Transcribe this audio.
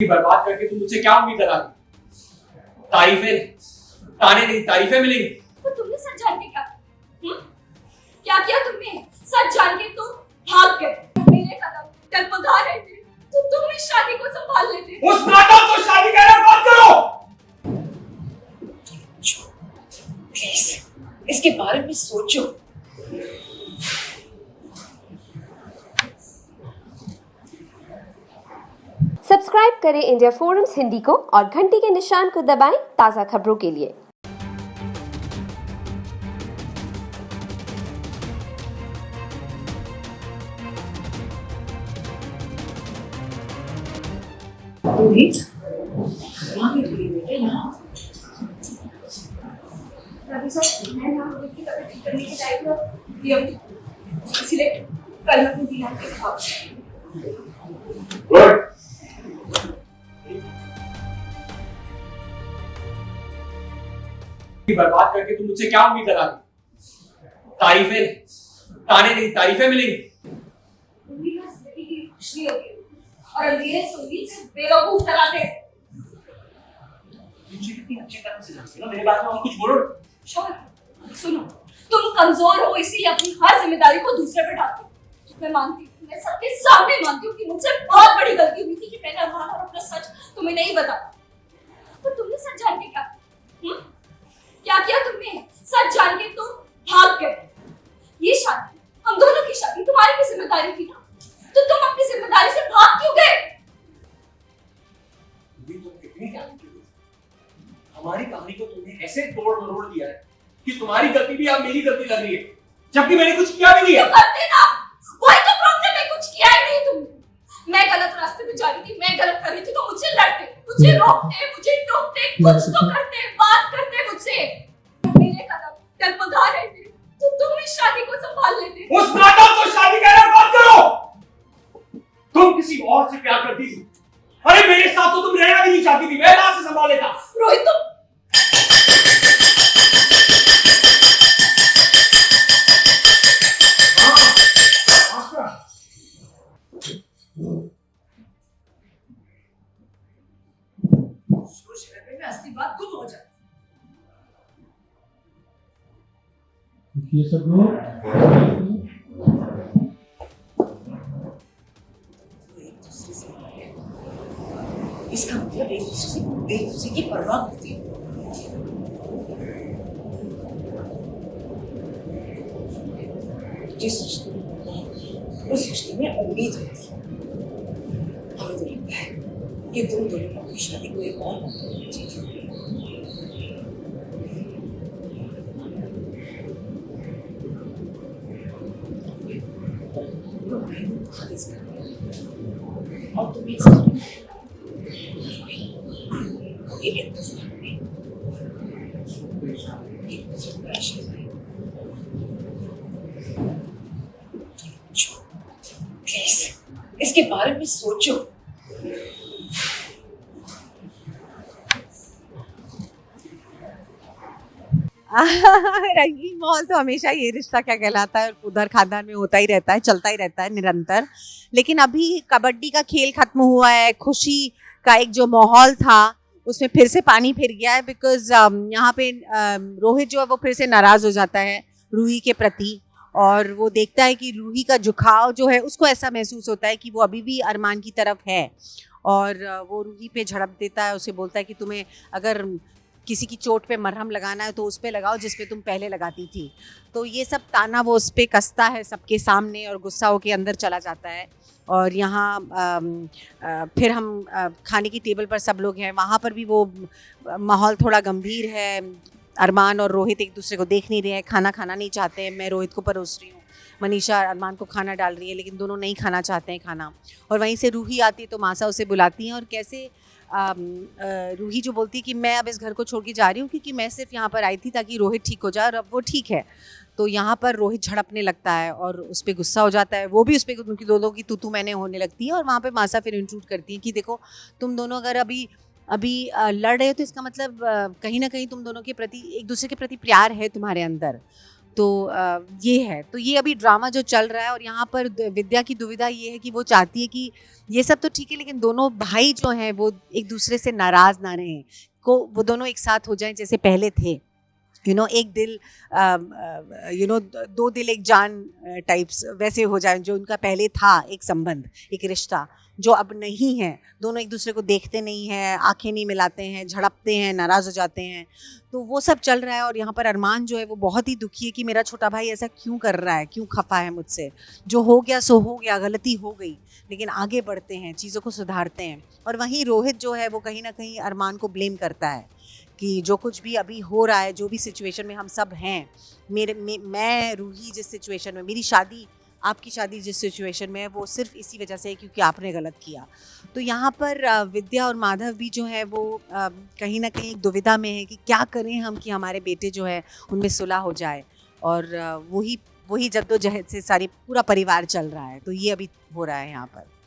बर्बाद करके तुम मुझसे क्या उम्मीद लगा दी? तारीफें, ताने नहीं, तारीफें मिलेंगी। तो तुमने सच जान के क्या क्या किया तुमने? सच जान के तुम भाग गए। मेरे कदम टलमगा रहे थे तो तुम इस शादी को संभाल लेते। उस नाटक को शादी कहना बंद करो। प्लीज इसके बारे में सोचो। सब्सक्राइब करें इंडिया फोरम्स हिंदी को और घंटी के निशान को दबाएं ताज़ा खबरों के लिए। इसलिए कल मैं अपनी दीना के भाव बर्बाद करके तुम मुझसे क्या उम्मीद लगा दी? तारीफें, ताने नहीं, तारीफें मिलेंगी। खुशी होगी और अंधेरे से उम्मीद से बेवकूफ कराते हैं। मुझे कितनी अच्छी तरह से जानती हो ना, मेरे बारे में और कुछ बोलो। शौर्य, सुनो, तुम कमजोर हो इसीलिए अपनी हर जिम्मेदारी को दूसरे पे डालते हो। मैं मानती हूँ, मैं सबके सामने मानती हूँ कि मुझसे बहुत बड़ी गलती हुई थी कि मैंने अरमान और अपना सच तुम्हें नहीं बताया। पर तुमने सच जान के क्या किया तुमने? सच जान के तुम भाग गए। ये शादी, हम दोनों की शादी तुम्हारी भी जिम्मेदारी थी ना, तो तुम अपनी जिम्मेदारी से भाग क्यों गए? हमारी कहानी को तुमने ऐसे तोड़ मरोड़ दिया है कि तुम्हारी गलती भी अब मेरी गलती लग रही है, जबकि मैंने कुछ किया भी नहीं है। तो करते ना, वही तो प्रॉब्लम है, कुछ किया ही नहीं तुमने। मैं गलत रास्ते पे जा रही थी, मैं गलत कर रही थी, तो मुझसे लड़ते, मुझे रोकते, मुझे टोकते, कुछ तो करते, बात करते मुझसे। मेरे कदम टलमगा रहे थे तो तुम इस शादी को संभाल लेते। उस नाटक को शादी कहना बंद करो। तुम किसी और से प्यार करती थी। अरे मेरे साथ तो तुम रहना भी नहीं चाहती थी, मैं कहां से संभाल लेता? रोहित तुम में असली बात गुम हो जाती। ये सब लोग इसका मतलब एक दूसरे की परवाह करती है। जिस रिश्ते में उस रिश्ते में उम्मीद होती है। हमें तो लगता है कि तुम दोनों की शादी को एक और मौका देना चाहिए। और तुम्हें प्लीज इसके बारे में सोचो। रंगीन माहौल तो हमेशा ये रिश्ता क्या कहलाता है, उधर खानदान में होता ही रहता है, चलता ही रहता है निरंतर। लेकिन अभी कबड्डी का खेल खत्म हुआ है, खुशी का एक जो माहौल था उसमें फिर से पानी फिर गया है। बिकॉज यहाँ पे रोहित जो है वो फिर से नाराज़ हो जाता है रूही के प्रति, और वो देखता है कि रूही का झुकाव जो है उसको ऐसा महसूस होता है कि वो अभी भी अरमान की तरफ है, और वो रूही पे झड़प देता है, उसे बोलता है कि तुम्हें अगर किसी की चोट पे मरहम लगाना है तो उस पे लगाओ जिस पे तुम पहले लगाती थी। तो ये सब ताना वो उस पे कसता है सबके सामने, और गुस्सा होके अंदर चला जाता है। और यहाँ फिर हम खाने की टेबल पर सब लोग हैं, वहाँ पर भी वो माहौल थोड़ा गंभीर है। अरमान और रोहित एक दूसरे को देख नहीं रहे हैं, खाना खाना नहीं चाहते हैं। मैं रोहित को परोस रही हूँ, मनीषा अरमान को खाना डाल रही है, लेकिन दोनों नहीं खाना चाहते हैं खाना। और वहीं से रूही आती है तो मासा उसे बुलाती हैं, और कैसे रूही जो बोलती है कि मैं अब इस घर को छोड़ के जा रही हूँ क्योंकि मैं सिर्फ यहाँ पर आई थी ताकि रोहित ठीक हो जाए, और अब वो ठीक है। तो यहाँ पर रोहित झड़पने लगता है और उस पर गुस्सा हो जाता है, वो भी उस पर उनकी दोनों की तू मैंने होने लगती है। और वहाँ पे मासा फिर इंट्रूड करती है कि देखो तुम दोनों अगर अभी लड़ रहे हो तो इसका मतलब कहीं ना कहीं तुम दोनों के प्रति, एक दूसरे के प्रति प्यार है तुम्हारे अंदर। तो ये है, तो ये अभी ड्रामा जो चल रहा है। और यहाँ पर विद्या की दुविधा ये है कि वो चाहती है कि ये सब तो ठीक है लेकिन दोनों भाई जो हैं वो एक दूसरे से नाराज़ ना रहें, को वो दोनों एक साथ हो जाएं जैसे पहले थे। एक दिल दो दिल एक जान टाइप्स वैसे हो जाए जो उनका पहले था, एक संबंध, एक रिश्ता जो अब नहीं है। दोनों एक दूसरे को देखते नहीं हैं, आंखें नहीं मिलाते हैं, झड़पते हैं, नाराज़ हो जाते हैं। तो वो सब चल रहा है। और यहाँ पर अरमान जो है वो बहुत ही दुखी है कि मेरा छोटा भाई ऐसा क्यों कर रहा है, क्यों खफा है मुझसे। जो हो गया सो हो गया, गलती हो गई, लेकिन आगे बढ़ते हैं, चीज़ों को सुधारते हैं। और वहीं रोहित जो है वो कहीं ना कहीं अरमान को ब्लेम करता है कि जो कुछ भी अभी हो रहा है, जो भी सिचुएशन में हम सब हैं, मैं रूही जिस सिचुएशन में, मेरी शादी, आपकी शादी जिस सिचुएशन में है, वो सिर्फ इसी वजह से है क्योंकि आपने गलत किया। तो यहाँ पर विद्या और माधव भी जो है वो कहीं ना कहीं एक दुविधा में है कि क्या करें हम कि हमारे बेटे जो है उनमें सुलह हो जाए। और वही जद्दोजहद से सारी पूरा परिवार चल रहा है। तो ये अभी हो रहा है यहाँ पर।